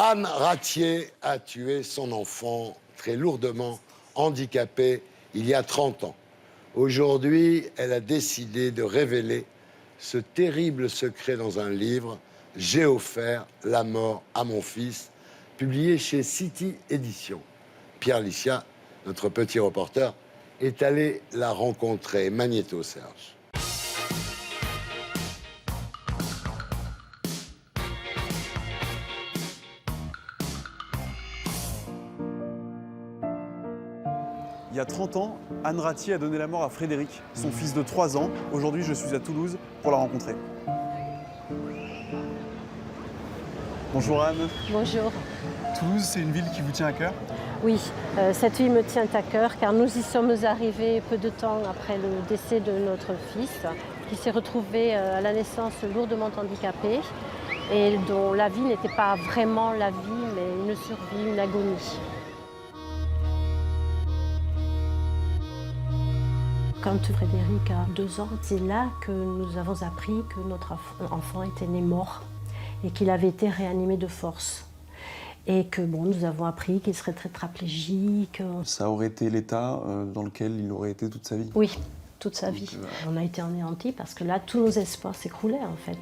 Anne Ratier a tué son enfant très lourdement handicapé il y a 30 ans. Aujourd'hui, elle a décidé de révéler ce terrible secret dans un livre, « J'ai offert la mort à mon fils », publié chez City Éditions. Pierre Licia, notre petit reporter, est allé la rencontrer. Magnéto, Serge. Il y a 30 ans, Anne Ratier a donné la mort à Frédéric, son fils de 3 ans. Aujourd'hui, je suis à Toulouse pour la rencontrer. Bonjour Anne. Bonjour. Toulouse, c'est une ville qui vous tient à cœur? Oui, cette ville me tient à cœur car nous y sommes arrivés peu de temps après le décès de notre fils qui s'est retrouvé à la naissance lourdement handicapé et dont la vie n'était pas vraiment la vie mais une survie, une agonie. Quand Frédéric a 2 ans, c'est là que nous avons appris que notre enfant était né mort et qu'il avait été réanimé de force. Et que nous avons appris qu'il serait tétraplégique. Ça aurait été l'état dans lequel il aurait été toute sa vie? Oui, toute sa vie. On a été anéantis parce que là, tous nos espoirs s'écroulaient en fait.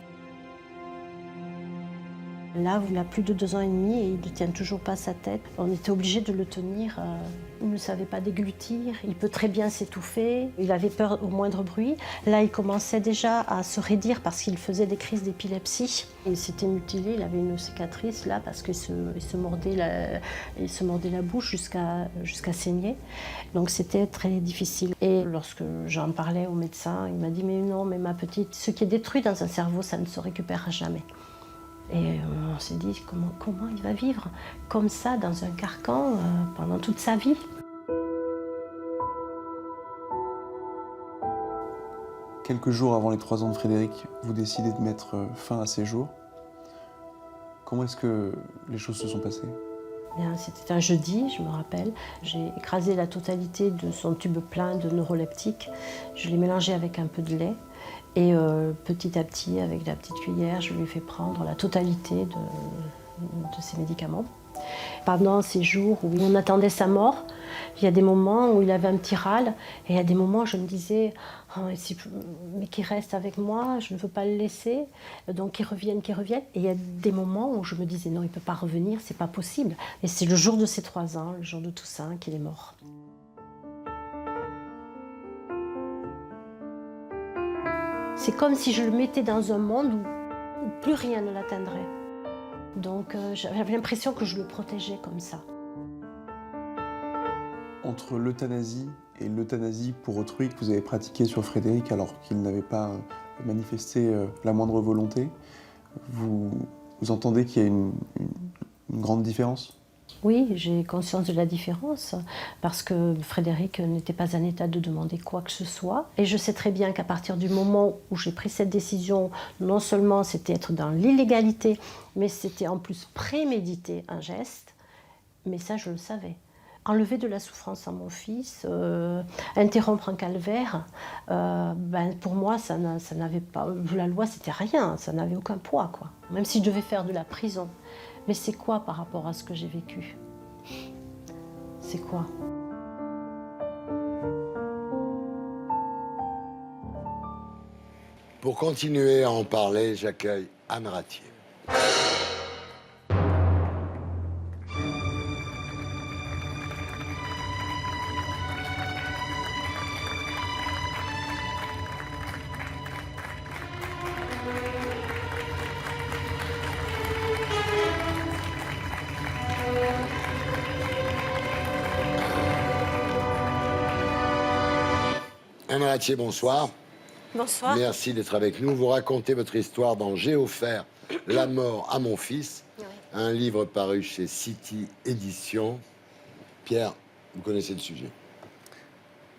Là, il a plus de 2 ans et demi et il ne tient toujours pas sa tête. On était obligé de le tenir. Il ne savait pas déglutir. Il peut très bien s'étouffer. Il avait peur au moindre bruit. Là, il commençait déjà à se raidir parce qu'il faisait des crises d'épilepsie. Il s'était mutilé. Il avait une cicatrice là parce qu'il se mordait la bouche jusqu'à saigner. Donc c'était très difficile. Et lorsque j'en parlais au médecin, il m'a dit « Mais non, mais ma petite, ce qui est détruit dans un cerveau, ça ne se récupérera jamais. » Et on s'est dit, comment il va vivre comme ça, dans un carcan, pendant toute sa vie? Quelques jours avant les 3 ans de Frédéric, vous décidez de mettre fin à ses jours. Comment est-ce que les choses se sont passées? C'était un jeudi, je me rappelle. J'ai écrasé la totalité de son tube plein de neuroleptiques. Je l'ai mélangé avec un peu de lait. Et petit à petit, avec la petite cuillère, je lui ai fait prendre la totalité de ses médicaments. Pendant ces jours où on attendait sa mort, il y a des moments où il avait un petit râle, et il y a des moments où je me disais oh, mais qu'il reste avec moi, je ne veux pas le laisser, donc qu'il revienne. Et il y a des moments où je me disais non, il ne peut pas revenir, c'est pas possible. Et c'est le jour de ses 3 ans, le jour de Toussaint, qu'il est mort. C'est comme si je le mettais dans un monde où plus rien ne l'atteindrait. Donc j'avais l'impression que je le protégeais comme ça. Entre l'euthanasie et l'euthanasie pour autrui que vous avez pratiquée sur Frédéric alors qu'il n'avait pas manifesté la moindre volonté, vous entendez qu'il y a une grande différence? Oui, j'ai conscience de la différence parce que Frédéric n'était pas en état de demander quoi que ce soit. Et je sais très bien qu'à partir du moment où j'ai pris cette décision, non seulement c'était être dans l'illégalité, mais c'était en plus préméditer un geste. Mais ça, je le savais. Enlever de la souffrance à mon fils, interrompre un calvaire, pour moi, ça n'avait pas... La loi, c'était rien, ça n'avait aucun poids, quoi. Même si je devais faire de la prison. Mais c'est quoi par rapport à ce que j'ai vécu? C'est quoi? Pour continuer à en parler, j'accueille Anne Ratier. Anne Ratier, bonsoir. Bonsoir. Merci d'être avec nous. Vous racontez votre histoire dans « J'ai offert la mort à mon fils », Oui. un livre paru chez City Éditions. Pierre, vous connaissez le sujet.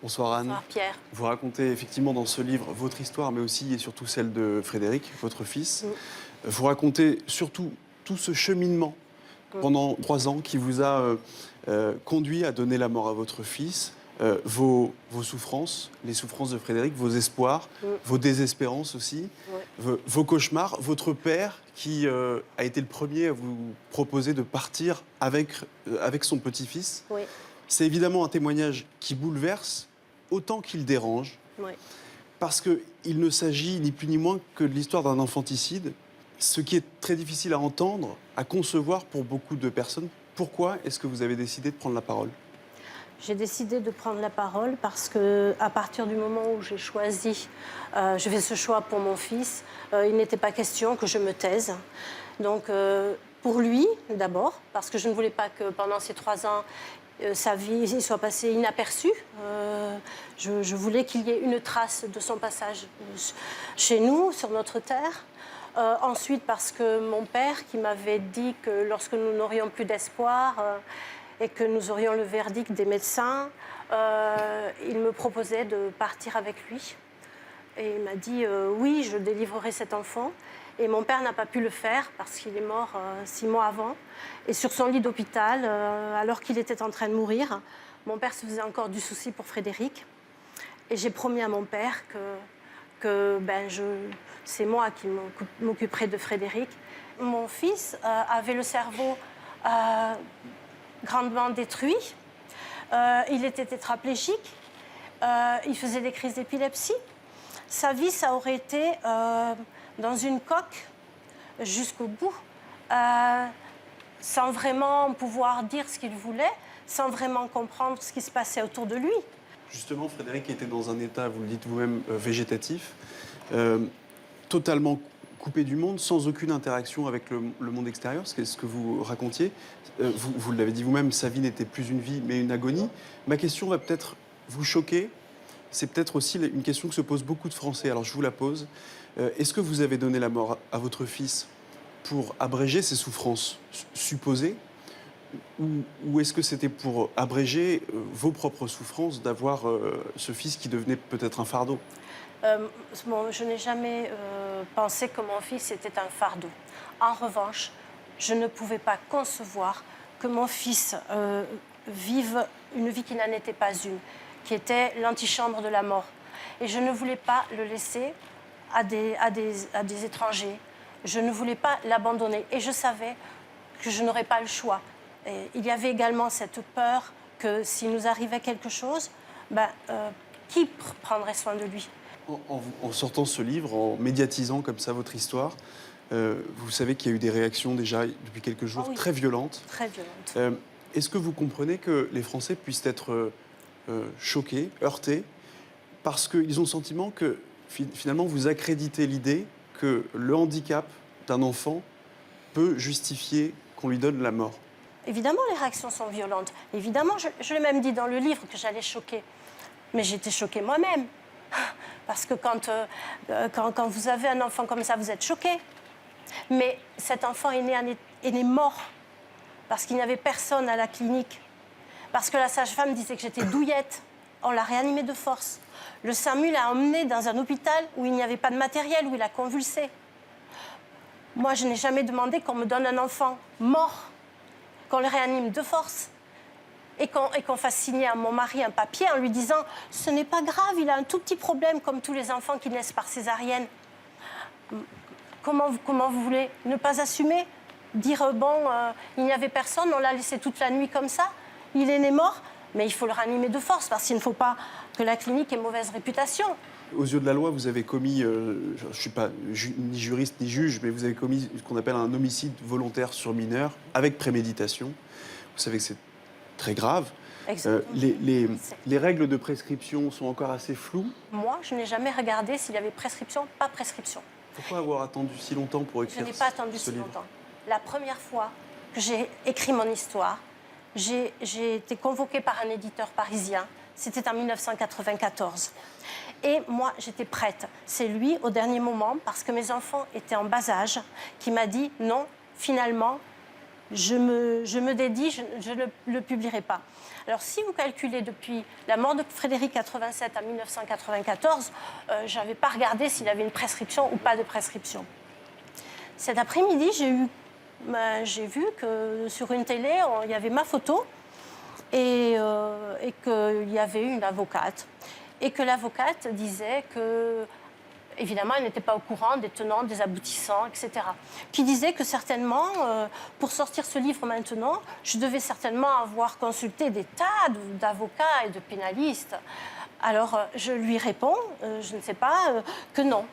Bonsoir Anne. Bonsoir Pierre. Vous racontez effectivement dans ce livre votre histoire, mais aussi et surtout celle de Frédéric, votre fils. Vous racontez surtout tout ce cheminement pendant 3 ans qui vous a conduit à donner la mort à votre fils. vos souffrances, les souffrances de Frédéric, vos espoirs, vos désespérances aussi, vos cauchemars. Votre père qui a été le premier à vous proposer de partir avec son petit-fils. Oui. C'est évidemment un témoignage qui bouleverse autant qu'il dérange. Oui. Parce qu'il ne s'agit ni plus ni moins que de l'histoire d'un infanticide, ce qui est très difficile à entendre, à concevoir pour beaucoup de personnes. Pourquoi est-ce que vous avez décidé de prendre la parole ? J'ai décidé de prendre la parole parce que, à partir du moment où j'ai choisi, je fais ce choix pour mon fils, il n'était pas question que je me taise. Donc, pour lui, d'abord, parce que je ne voulais pas que pendant ces 3 ans, sa vie soit passée inaperçue. Je voulais qu'il y ait une trace de son passage chez nous, sur notre terre. Ensuite, parce que mon père, qui m'avait dit que lorsque nous n'aurions plus d'espoir et que nous aurions le verdict des médecins, il me proposait de partir avec lui. Et il m'a dit oui, je délivrerai cet enfant. Et mon père n'a pas pu le faire parce qu'il est mort 6 mois avant. Et sur son lit d'hôpital, alors qu'il était en train de mourir, mon père se faisait encore du souci pour Frédéric. Et j'ai promis à mon père que c'est moi qui m'occuperai de Frédéric. Mon fils avait le cerveau grandement détruit. Il était tétraplégique. Il faisait des crises d'épilepsie. Sa vie, ça aurait été dans une coque jusqu'au bout, sans vraiment pouvoir dire ce qu'il voulait, sans vraiment comprendre ce qui se passait autour de lui. Justement, Frédéric était dans un état, vous le dites vous-même, végétatif, totalement coupé du monde, sans aucune interaction avec le monde extérieur, c'est ce que vous racontiez. Vous l'avez dit vous-même, sa vie n'était plus une vie, mais une agonie. Ma question va peut-être vous choquer. C'est peut-être aussi une question que se posent beaucoup de Français. Alors, je vous la pose. Est-ce que vous avez donné la mort à votre fils pour abréger ses souffrances supposées, ou est-ce que c'était pour abréger vos propres souffrances d'avoir ce fils qui devenait peut-être un fardeau ? Je n'ai jamais pensé que mon fils était un fardeau. En revanche, je ne pouvais pas concevoir que mon fils vive une vie qui n'en était pas une, qui était l'antichambre de la mort. Et je ne voulais pas le laisser à des étrangers. Je ne voulais pas l'abandonner. Et je savais que je n'aurais pas le choix. Et il y avait également cette peur que s'il nous arrivait quelque chose, qui prendrait soin de lui ? En sortant ce livre, en médiatisant comme ça votre histoire, vous savez qu'il y a eu des réactions déjà depuis quelques jours très violentes. Très violentes. Est-ce que vous comprenez que les Français puissent être choqués, heurtés, parce qu'ils ont le sentiment que finalement vous accréditez l'idée que le handicap d'un enfant peut justifier qu'on lui donne la mort? Évidemment, les réactions sont violentes. Évidemment, je l'ai même dit dans le livre que j'allais choquer. Mais j'étais choquée moi-même. Parce que quand vous avez un enfant comme ça, vous êtes choqué. Mais cet enfant est né mort. Parce qu'il n'y avait personne à la clinique. Parce que la sage-femme disait que j'étais douillette. On l'a réanimé de force. Le SAMU l'a emmené dans un hôpital où il n'y avait pas de matériel, où il a convulsé. Moi, je n'ai jamais demandé qu'on me donne un enfant mort, qu'on le réanime de force et qu'on fasse signer à mon mari un papier en lui disant « ce n'est pas grave, il a un tout petit problème comme tous les enfants qui naissent par césarienne ». Comment vous voulez ne pas assumer? Dire il n'y avait personne, on l'a laissé toute la nuit comme ça, il est né mort, mais il faut le réanimer de force parce qu'il ne faut pas que la clinique ait mauvaise réputation. Aux yeux de la loi, vous avez commis, je ne suis pas ni juriste ni juge, mais vous avez commis ce qu'on appelle un homicide volontaire sur mineur avec préméditation. Vous savez que c'est très grave. Les règles de prescription sont encore assez floues. Moi, je n'ai jamais regardé s'il y avait prescription, pas prescription. Pourquoi avoir attendu si longtemps pour écrire ce livre? Je n'ai pas attendu si longtemps. La première fois que j'ai écrit mon histoire, j'ai été convoquée par un éditeur parisien. C'était en 1994. Et moi, j'étais prête. C'est lui, au dernier moment, parce que mes enfants étaient en bas âge, qui m'a dit « Non, finalement, je me dédie, je ne le publierai pas ». Alors, si vous calculez depuis la mort de Frédéric 87 à 1994, je n'avais pas regardé s'il avait une prescription ou pas de prescription. Cet après-midi, j'ai vu que sur une télé, il y avait ma photo et qu'il y avait une avocate. Et que l'avocate disait que, évidemment, elle n'était pas au courant des tenants, des aboutissants, etc. Qui disait que certainement, pour sortir ce livre maintenant, je devais certainement avoir consulté des tas d'avocats et de pénalistes. Alors, je lui réponds, je ne sais pas, que non,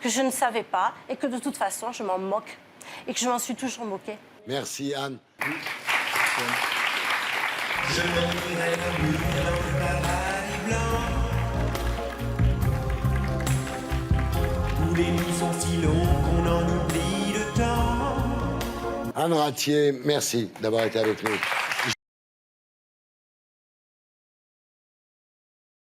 que je ne savais pas et que de toute façon, je m'en moque et que je m'en suis toujours moquée. Merci, Anne. Je m'ennuierai la nuit dans le paradis blanc, où les nuits sont si longues qu'on en oublie le temps. Anne Ratier, merci d'avoir été avec nous.